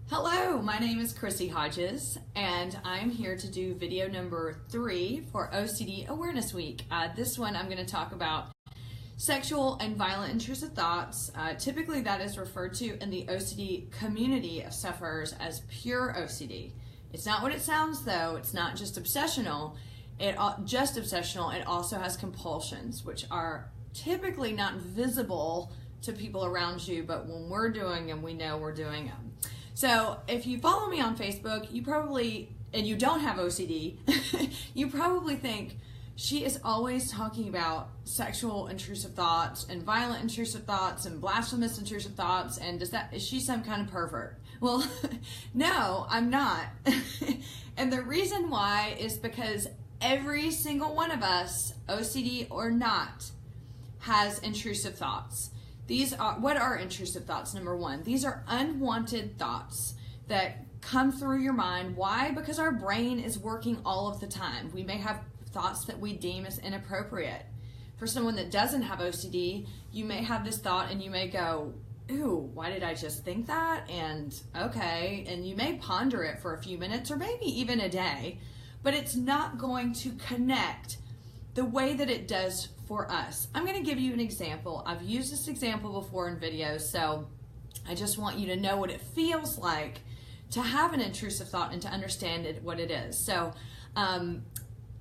Hello, my name is Chrissy Hodges, and I'm here to do video number 3 for OCD Awareness Week. This one I'm going to talk about sexual and violent intrusive thoughts. Typically that is referred to in the OCD community of sufferers as pure OCD. It's not what it sounds though. It's not just obsessional. It also has compulsions, which are typically not visible to people around you, but when we're doing them, we know we're doing them. So if you follow me on Facebook, you probably, and you don't have OCD, you probably think she is always talking about sexual intrusive thoughts and violent intrusive thoughts and blasphemous intrusive thoughts, and is she some kind of pervert? Well, no, I'm not. And the reason why is because every single one of us, OCD or not, has intrusive thoughts. What are intrusive thoughts? Number one, these are unwanted thoughts that come through your mind. Why? Because our brain is working all of the time. We may have thoughts that we deem as inappropriate. For someone that doesn't have OCD, you may have this thought and you may go, ooh, why did I just think that? And okay, and you may ponder it for a few minutes or maybe even a day, but it's not going to connect the way that it does for us. I'm going to give you an example. I've used this example before in videos, so I just want you to know what it feels like to have an intrusive thought and to understand what it is. So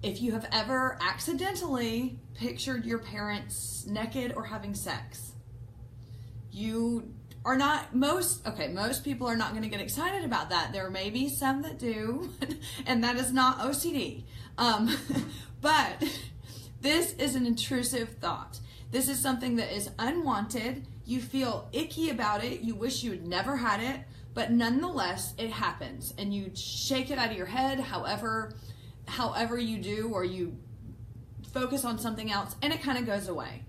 if you have ever accidentally pictured your parents naked or having sex, you are not, most people are not going to get excited about that. There may be some that do, and that is not OCD. But this is an intrusive thought. This is something that is unwanted. You feel icky about it. You wish you had never had it, but nonetheless, it happens. And you shake it out of your head however you do, or you focus on something else, and it kind of goes away.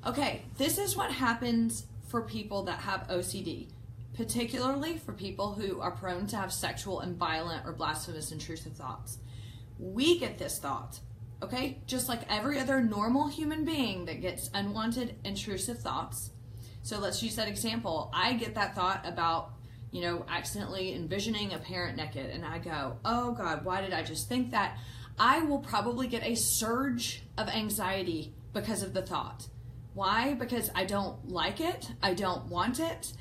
Okay, this is what happens for people that have OCD, particularly for people who are prone to have sexual and violent or blasphemous intrusive thoughts. We get this thought. Okay, just like every other normal human being that gets unwanted intrusive thoughts. So let's use that example. I get that thought about, accidentally envisioning a parent naked, and I go, oh God, why did I just think that? I will probably get a surge of anxiety because of the thought. Why? Because I don't like it, I don't want it,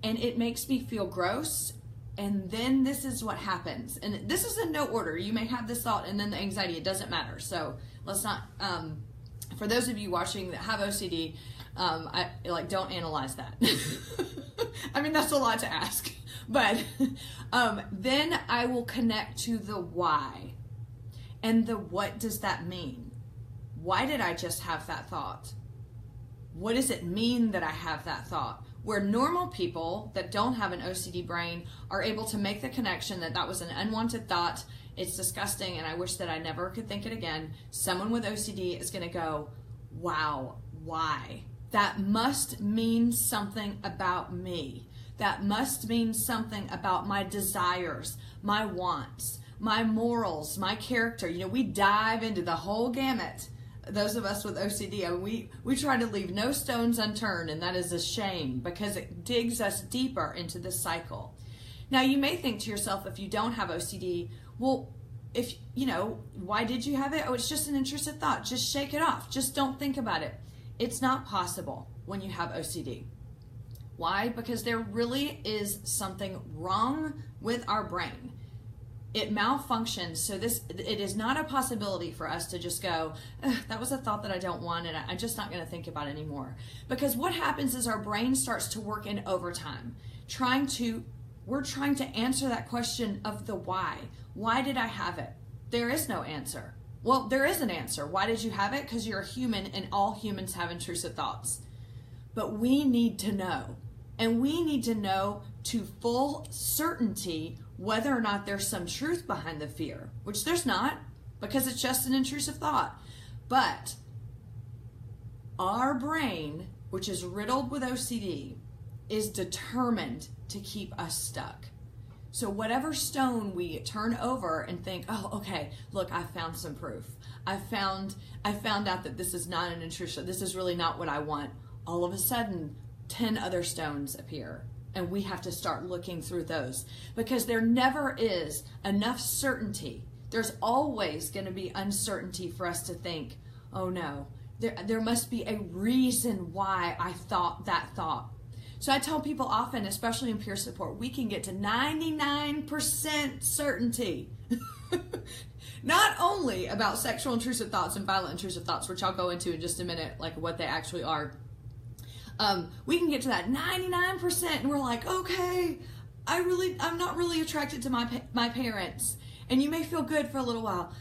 and it makes me feel gross. And then this is what happens. And this is in no order. You may have this thought and then the anxiety. It doesn't matter. So let's not, for those of you watching that have OCD, don't analyze that. I mean, that's a lot to ask. But then I will connect to the why. And the what does that mean? Why did I just have that thought? What does it mean that I have that thought? Where normal people that don't have an OCD brain are able to make the connection that was an unwanted thought, it's disgusting, and I wish that I never could think it again. Someone with OCD is going to go, wow, why? That must mean something about me. That must mean something about my desires, my wants, my morals, my character. We dive into the whole gamut. Those of us with OCD, we try to leave no stones unturned, and that is a shame because it digs us deeper into this cycle. Now, you may think to yourself, if you don't have OCD, well, why did you have it? Oh, it's just an intrusive thought. Just shake it off. Just don't think about it. It's not possible when you have OCD. Why? Because there really is something wrong with our brain. It malfunctions, so it is not a possibility for us to just go, that was a thought that I don't want, and I'm just not going to think about it anymore. Because what happens is our brain starts to work in overtime, we're trying to answer that question of the why. Why did I have it? There is no answer. Well, there is an answer. Why did you have it? Because you're a human, and all humans have intrusive thoughts. But we need to know, and we need to know to full certainty whether or not there's some truth behind the fear, which there's not, because it's just an intrusive thought. But our brain, which is riddled with OCD, is determined to keep us stuck. So whatever stone we turn over and think, oh, okay, look, I found some proof. I found out that this is not an intrusive, this is really not what I want. All of a sudden, 10 other stones appear. and we have to start looking through those, because there never is enough certainty. There's always going to be uncertainty for us to think, oh no, there must be a reason why I thought that thought. So I tell people often, especially in peer support, we can get to 99% certainty. Not only about sexual intrusive thoughts and violent intrusive thoughts, which I'll go into in just a minute, like what they actually are. We can get to that 99% and we're like, okay, I'm not really attracted to my parents. And you may feel good for a little while,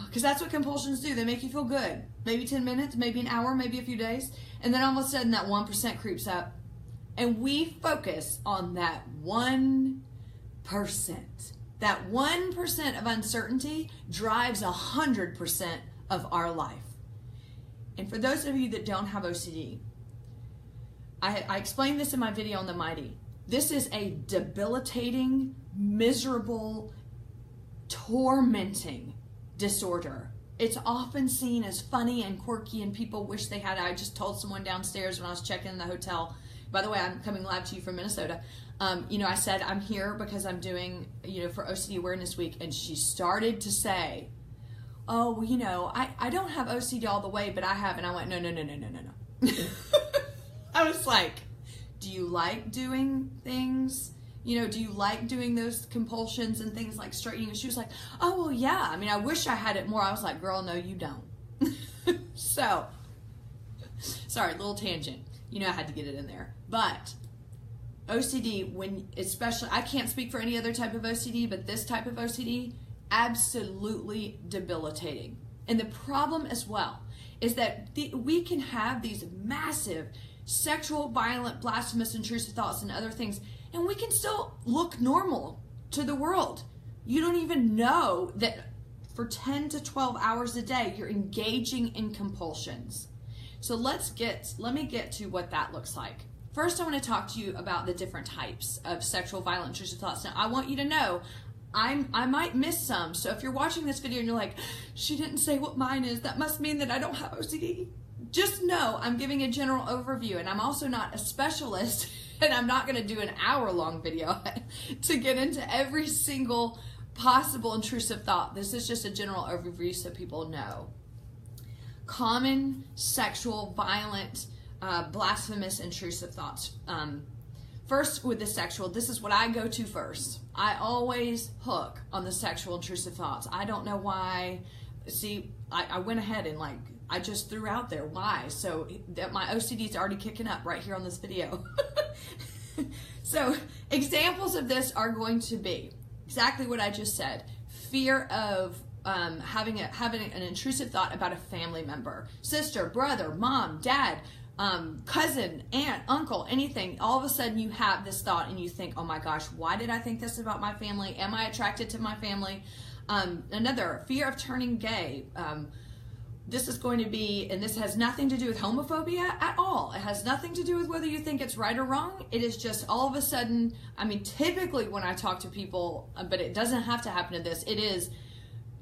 because that's what compulsions do. They make you feel good. Maybe 10 minutes, maybe an hour, maybe a few days. And then all of a sudden that 1% creeps up. And we focus on that 1%. That 1% of uncertainty drives 100% of our life. And for those of you that don't have OCD, I explained this in my video on the Mighty. This is a debilitating, miserable, tormenting disorder. It's often seen as funny and quirky, and people wish they had it. I just told someone downstairs when I was checking in the hotel, by the way, I'm coming live to you from Minnesota. I said I'm here because I'm doing, for OCD Awareness Week, and she started to say, oh, well, I don't have OCD all the way, but I have, and I went, no. I was like, do you like doing things? Do you like doing those compulsions and things like straightening? And she was like, oh, well, yeah. I mean, I wish I had it more. I was like, girl, no, you don't. So, sorry, little tangent. I had to get it in there. But OCD, especially, I can't speak for any other type of OCD, but this type of OCD, absolutely debilitating. And the problem as well is that we can have these massive sexual, violent, blasphemous, intrusive thoughts and other things, and we can still look normal to the world. You don't even know that for 10 to 12 hours a day, you're engaging in compulsions. So let me get to what that looks like. First, I want to talk to you about the different types of sexual, violent, intrusive thoughts. Now, I want you to know I might miss some. So if you're watching this video and you're like, she didn't say what mine is, that must mean that I don't have OCD. Just know I'm giving a general overview, and I'm also not a specialist, and I'm not going to do an hour-long video to get into every single possible intrusive thought. This is just a general overview so people know. Common sexual, violent, blasphemous, intrusive thoughts. First, with the sexual, this is what I go to first. I always hook on the sexual intrusive thoughts. I don't know why. See, I went ahead and I just threw out there why. So that my OCD is already kicking up right here on this video. So examples of this are going to be exactly what I just said. Fear of having an intrusive thought about a family member, sister, brother, mom, dad, cousin, aunt, uncle, anything. All of a sudden you have this thought and you think, oh my gosh, why did I think this about my family? Am I attracted to my family? Another, fear of turning gay. This is going to be, and this has nothing to do with homophobia at all. It has nothing to do with whether you think it's right or wrong. It is just all of a sudden, I mean, typically when I talk to people, but it doesn't have to happen to this, it is,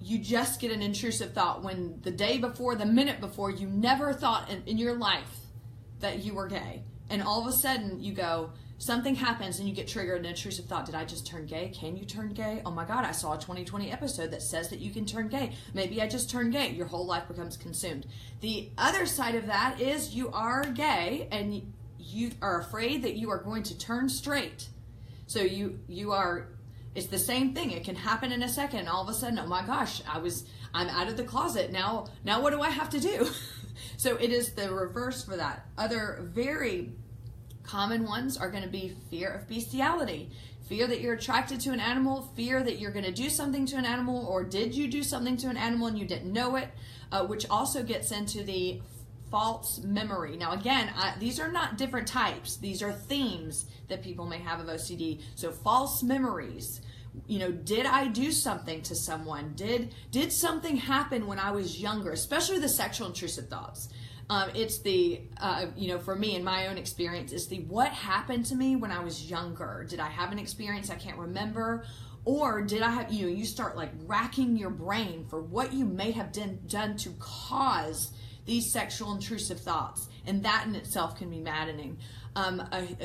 you just get an intrusive thought when the day before, the minute before, you never thought in your life that you were gay. And all of a sudden you go, something happens and you get triggered, an intrusive thought. Did I just turn gay? Can you turn gay? Oh my God, I saw a 2020 episode that says that you can turn gay. Maybe I just turned gay. Your whole life becomes consumed. The other side of that is you are gay and you are afraid that you are going to turn straight. So you are, it's the same thing. It can happen in a second. All of a sudden, oh my gosh, I'm out of the closet. Now what do I have to do? So it is the reverse for that. Other very common ones are going to be fear of bestiality, fear that you're attracted to an animal, fear that you're going to do something to an animal, or did you do something to an animal and you didn't know it, which also gets into the false memory. Now again, these are not different types. These are themes that people may have of OCD. So false memories. Did I do something to someone? Did something happen when I was younger? Especially the sexual intrusive thoughts. It's the, for me in my own experience, it's the what happened to me when I was younger? Did I have an experience I can't remember? Or did I have, you start racking your brain for what you may have done to cause these sexual intrusive thoughts. And that in itself can be maddening.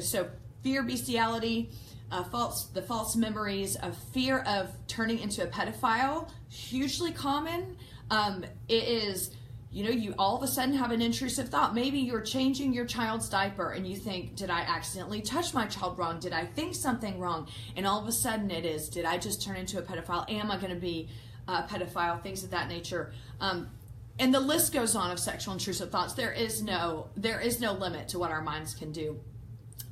So fear of bestiality, the false memories of fear of turning into a pedophile, hugely common. It is, you all of a sudden have an intrusive thought. Maybe you're changing your child's diaper and you think, did I accidentally touch my child wrong? Did I think something wrong? And all of a sudden it is, did I just turn into a pedophile? Am I going to be a pedophile? Things of that nature. And the list goes on of sexual intrusive thoughts. There is no limit to what our minds can do.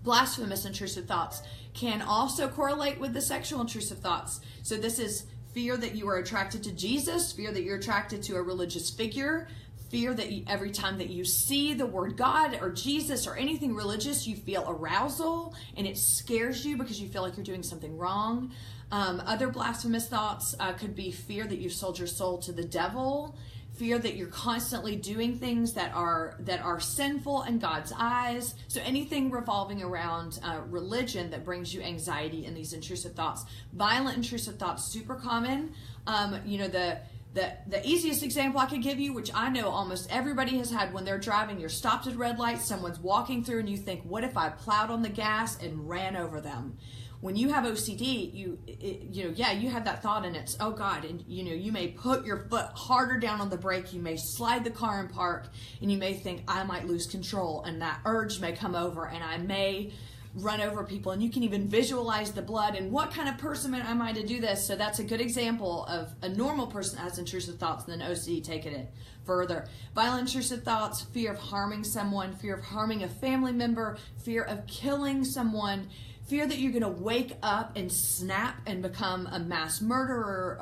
Blasphemous intrusive thoughts can also correlate with the sexual intrusive thoughts. So this is fear that you are attracted to Jesus, fear that you're attracted to a religious figure, fear that every time that you see the word God or Jesus or anything religious, you feel arousal and it scares you because you feel like you're doing something wrong. Other blasphemous thoughts could be fear that you've sold your soul to the devil, fear that you're constantly doing things that are sinful in God's eyes. So anything revolving around religion that brings you anxiety and these intrusive thoughts. Violent intrusive thoughts, super common. The easiest example I could give you, which I know almost everybody has had when they're driving, you're stopped at red lights, someone's walking through and you think, what if I plowed on the gas and ran over them? When you have OCD, you have that thought and it's, oh God, and you may put your foot harder down on the brake, you may slide the car in park, and you may think, I might lose control, and that urge may come over, and I may run over people, and you can even visualize the blood, and what kind of person am I to do this? So that's a good example of a normal person that has intrusive thoughts, and then OCD taking it further. Violent intrusive thoughts, fear of harming someone, fear of harming a family member, fear of killing someone, fear that you're going to wake up and snap and become a mass murderer,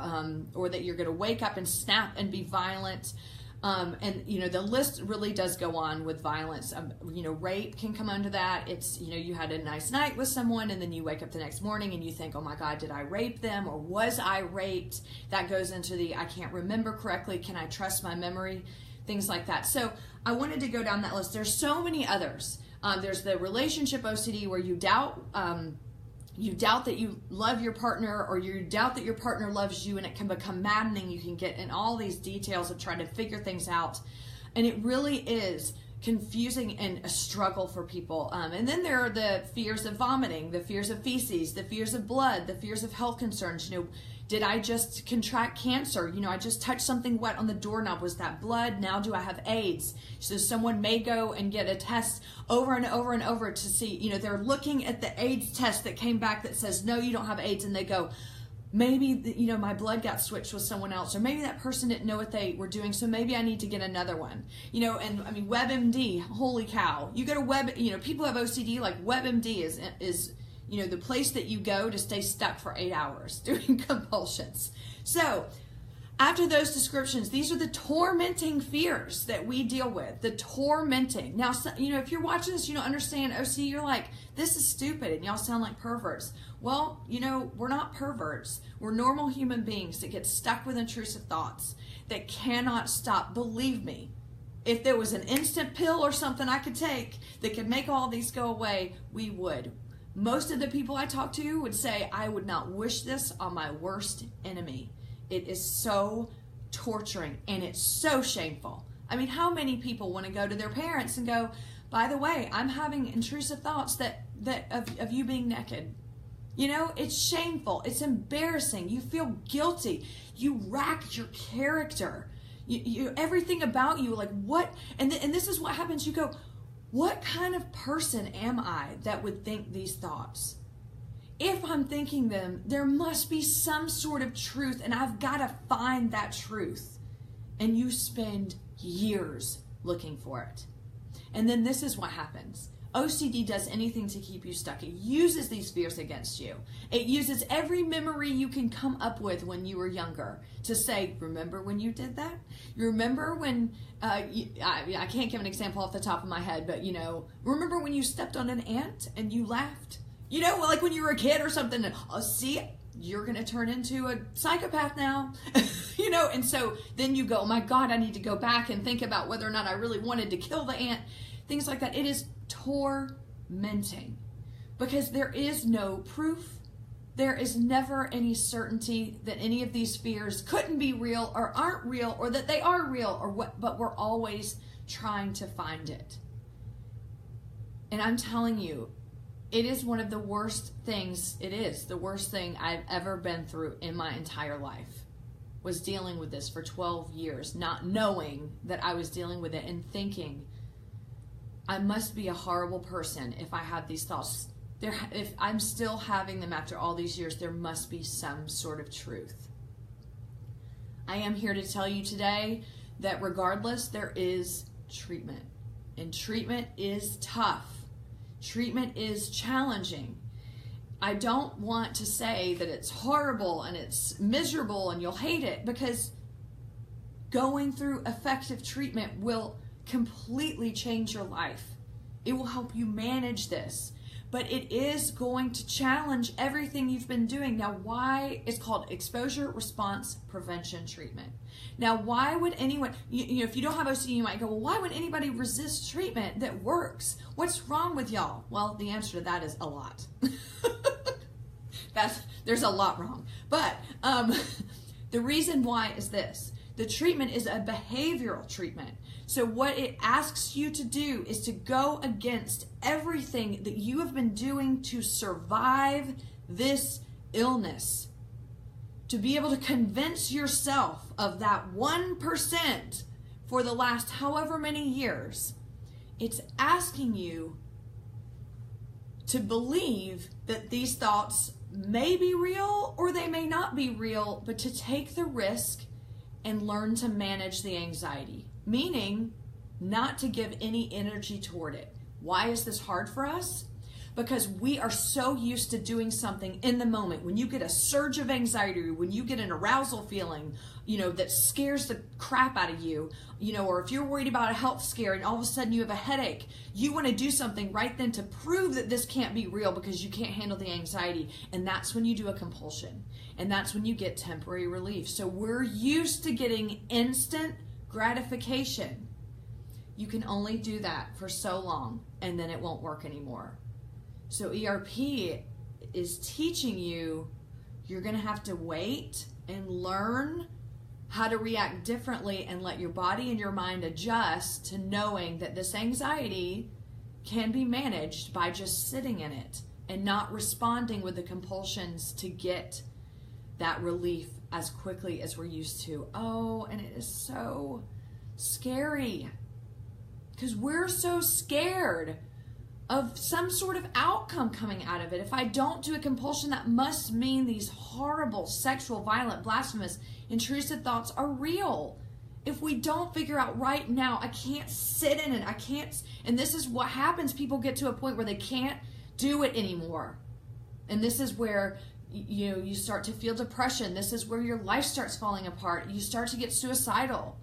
or that you're going to wake up and snap and be violent. And the list really does go on with violence. Rape can come under that. It's, you had a nice night with someone and then you wake up the next morning and you think, oh my God, did I rape them or was I raped? That goes into the, I can't remember correctly. Can I trust my memory? Things like that. So I wanted to go down that list. There's so many others. There's the relationship OCD where you doubt that you love your partner, or you doubt that your partner loves you, and it can become maddening. You can get in all these details of trying to figure things out, and it really is confusing and a struggle for people. And then there are the fears of vomiting, the fears of feces, the fears of blood, the fears of health concerns. Did I just contract cancer? I just touched something wet on the doorknob. Was that blood? Now do I have AIDS? So someone may go and get a test over and over and over to see, they're looking at the AIDS test that came back that says, no, you don't have AIDS. And they go, maybe, my blood got switched with someone else, or maybe that person didn't know what they were doing, so maybe I need to get another one. And I mean, WebMD, holy cow. You go to people have OCD, like WebMD is the place that you go to stay stuck for 8 hours doing compulsions. So after those descriptions, these are the tormenting fears that we deal with, the tormenting. Now, if you're watching this, you don't understand OCD, you're like, this is stupid, and y'all sound like perverts. Well, we're not perverts. We're normal human beings that get stuck with intrusive thoughts that cannot stop. Believe me, if there was an instant pill or something I could take that could make all these go away, we would. Most of the people I talk to would say, I would not wish this on my worst enemy. It is so torturing and it's so shameful. I mean, how many people want to go to their parents and go, by the way, I'm having intrusive thoughts of you being naked. It's shameful. It's embarrassing. You feel guilty. You rack your character. You everything about you, like what? And this is what happens. You go, what kind of person am I that would think these thoughts? If I'm thinking them, there must be some sort of truth, and I've got to find that truth. And you spend years looking for it. And then this is what happens. OCD does anything to keep you stuck. It uses these fears against you. It uses every memory you can come up with when you were younger to say, remember when you did that? You remember when, I can't give an example off the top of my head, but remember when you stepped on an ant and you laughed? Like when you were a kid or something, and, see, you're going to turn into a psychopath now, and so then you go, oh my God, I need to go back and think about whether or not I really wanted to kill the ant, things like that. It is tormenting because there is no proof. There is never any certainty that any of these fears couldn't be real or aren't real, or that they are real, or what, but we're always trying to find it. And I'm telling you, It is one of the worst things, it is the worst thing I've ever been through in my entire life, was dealing with this for 12 years, not knowing that I was dealing with it and thinking, I must be a horrible person if I have these thoughts. If I'm still having them after all these years, there must be some sort of truth. I am here to tell you today that regardless, there is treatment. And treatment is tough. Treatment is challenging. I don't want to say that it's horrible and it's miserable and you'll hate it, because going through effective treatment will completely change your life. It will help you manage this, but it is going to challenge everything you've been doing. Now, why? It's called exposure response prevention treatment. Now, why would anyone, if you don't have OCD, you might go, well, why would anybody resist treatment that works? What's wrong with y'all? Well, the answer to that is a lot. There's a lot wrong. But the reason why is this. The treatment is a behavioral treatment. So what it asks you to do is to go against everything that you have been doing to survive this illness. To be able to convince yourself of that 1% for the last however many years. It's asking you to believe that these thoughts may be real or they may not be real, but to take the risk and learn to manage the anxiety, meaning not to give any energy toward it. Why is this hard for us? Because we are so used to doing something in the moment. When you get a surge of anxiety, when you get an arousal feeling, that scares the crap out of you, or if you're worried about a health scare and all of a sudden you have a headache, you want to do something right then to prove that this can't be real because you can't handle the anxiety. And that's when you do a compulsion. And that's when you get temporary relief. So we're used to getting instant gratification. You can only do that for so long and then it won't work anymore. So ERP is teaching you, you're going to have to wait and learn how to react differently and let your body and your mind adjust to knowing that this anxiety can be managed by just sitting in it and not responding with the compulsions to get that relief as quickly as we're used to. Oh, and it is so scary because we're so scared of some sort of outcome coming out of it. If I don't do a compulsion, that must mean these horrible, sexual, violent, blasphemous, intrusive thoughts are real. If we don't figure out right now, I can't sit in it, I can't, and this is what happens. People get to a point where they can't do it anymore. And this is where you start to feel depression. This is where your life starts falling apart. You start to get suicidal.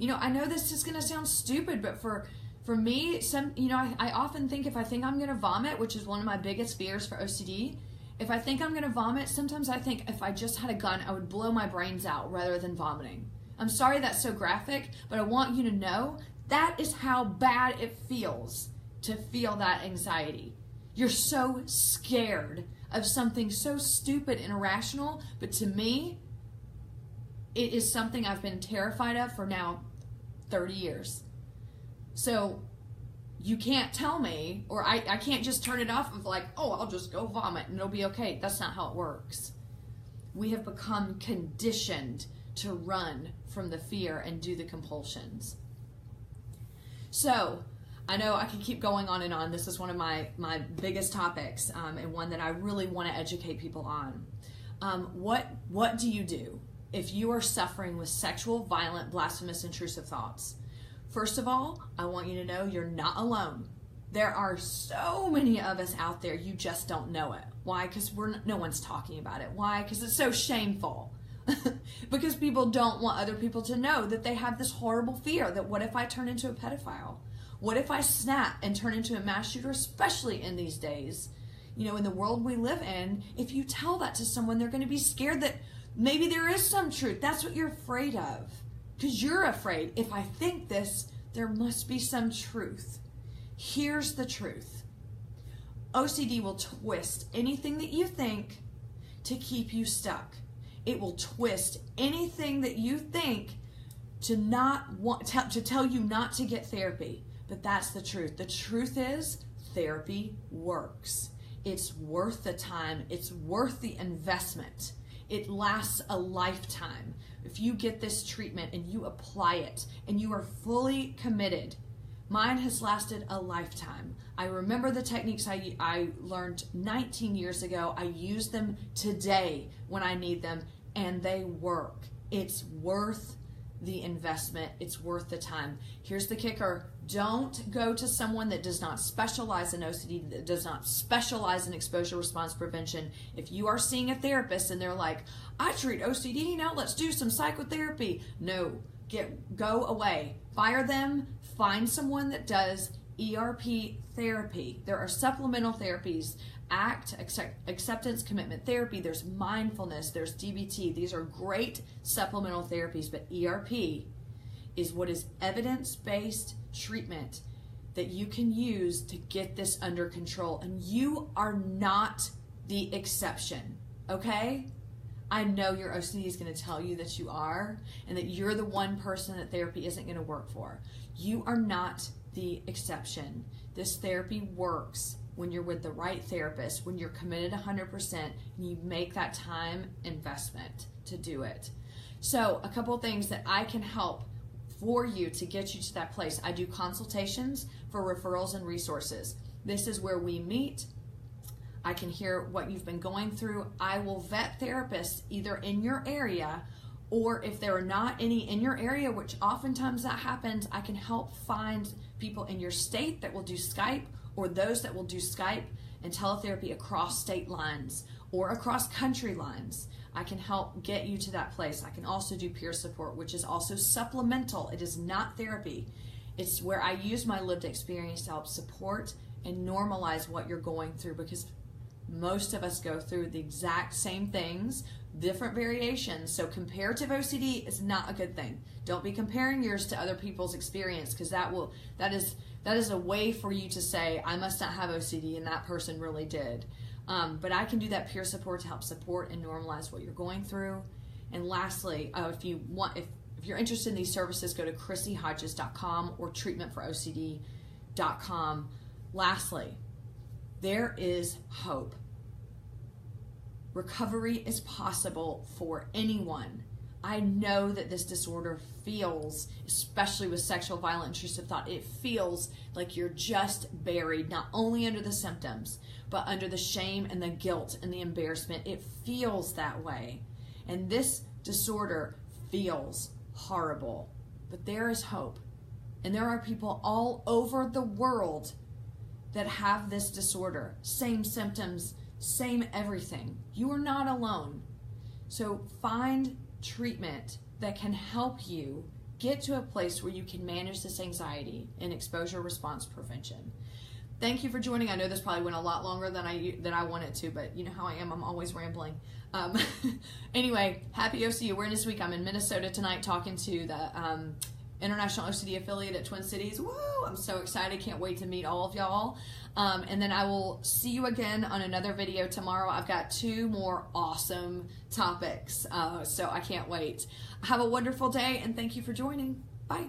I know this is going to sound stupid, but for me, I often think if I think I'm going to vomit, which is one of my biggest fears for OCD, if I think I'm going to vomit, sometimes I think if I just had a gun, I would blow my brains out rather than vomiting. I'm sorry that's so graphic, but I want you to know that is how bad it feels to feel that anxiety. You're so scared of something so stupid and irrational, but to me, it is something I've been terrified of for now 30 years. So you can't tell me, or I can't just turn it off of like, oh, I'll just go vomit and it'll be okay. That's not how it works. We have become conditioned to run from the fear and do the compulsions. So I know I can keep going on and on. This is one of my biggest topics and one that I really want to educate people on. What do you do if you are suffering with sexual, violent, blasphemous, intrusive thoughts? First of all, I want you to know you're not alone. There are so many of us out there, you just don't know it. Why? Because no one's talking about it. Why? Because it's so shameful. Because people don't want other people to know that they have this horrible fear that what if I turn into a pedophile? What if I snap and turn into a mass shooter, especially in these days? In the world we live in, if you tell that to someone, they're going to be scared that maybe there is some truth. That's what you're afraid of. Because you're afraid, if I think this, there must be some truth. Here's the truth. OCD will twist anything that you think to keep you stuck. It will twist anything that you think to tell you not to get therapy. But that's the truth. The truth is therapy works. it's worth the time. It's worth the investment. It lasts a lifetime. If you get this treatment and you apply it and you are fully committed, mine has lasted a lifetime. I remember the techniques I learned 19 years ago. I use them today when I need them, and they work. It's worth the investment. It's worth the time. Here's the kicker. Don't go to someone that does not specialize in OCD, that does not specialize in exposure response prevention. If you are seeing a therapist and they're like, I treat OCD, now let's do some psychotherapy. No, go away. Fire them. Find someone that does ERP therapy. There are supplemental therapies, ACT, acceptance commitment therapy, there's mindfulness, there's DBT. These are great supplemental therapies, but ERP is what is evidence-based treatment that you can use to get this under control. And you are not the exception, okay? I know your OCD is going to tell you that you are, and that you're the one person that therapy isn't going to work for. You are not the exception. This therapy works when you're with the right therapist, when you're committed 100%, and you make that time investment to do it. So a couple things that I can help for you to get you to that place. I do consultations for referrals and resources. This is where we meet. I can hear what you've been going through. I will vet therapists either in your area, or if there are not any in your area, which oftentimes that happens, I can help find people in your state that will do Skype, or those that will do Skype and teletherapy across state lines or across country lines. I can help get you to that place. I can also do peer support, which is also supplemental. It is not therapy. It's where I use my lived experience to help support and normalize what you're going through, because most of us go through the exact same things, different variations. So comparative OCD is not a good thing. Don't be comparing yours to other people's experience, because that is a way for you to say, I must not have OCD and that person really did. But I can do that peer support to help support and normalize what you're going through. And lastly, if you're interested in these services, go to chrissyhodges.com or treatmentforocd.com. Lastly, there is hope. Recovery is possible for anyone. I know that this disorder feels, especially with sexual violent intrusive thought, it feels like you're just buried, not only under the symptoms, but under the shame and the guilt and the embarrassment. It feels that way. And this disorder feels horrible. But there is hope. And there are people all over the world that have this disorder. Same symptoms, same everything. You are not alone. So find treatment that can help you get to a place where you can manage this anxiety and exposure response prevention. Thank you for joining. I know this probably went a lot longer than I wanted to, but you know how I am. I'm always rambling. Anyway, happy OCD Awareness Week. I'm in Minnesota tonight talking to the International OCD affiliate at Twin Cities. Woo! I'm so excited. Can't wait to meet all of y'all. And then I will see you again on another video tomorrow. I've got 2 more awesome topics, so I can't wait. Have a wonderful day, and thank you for joining. Bye.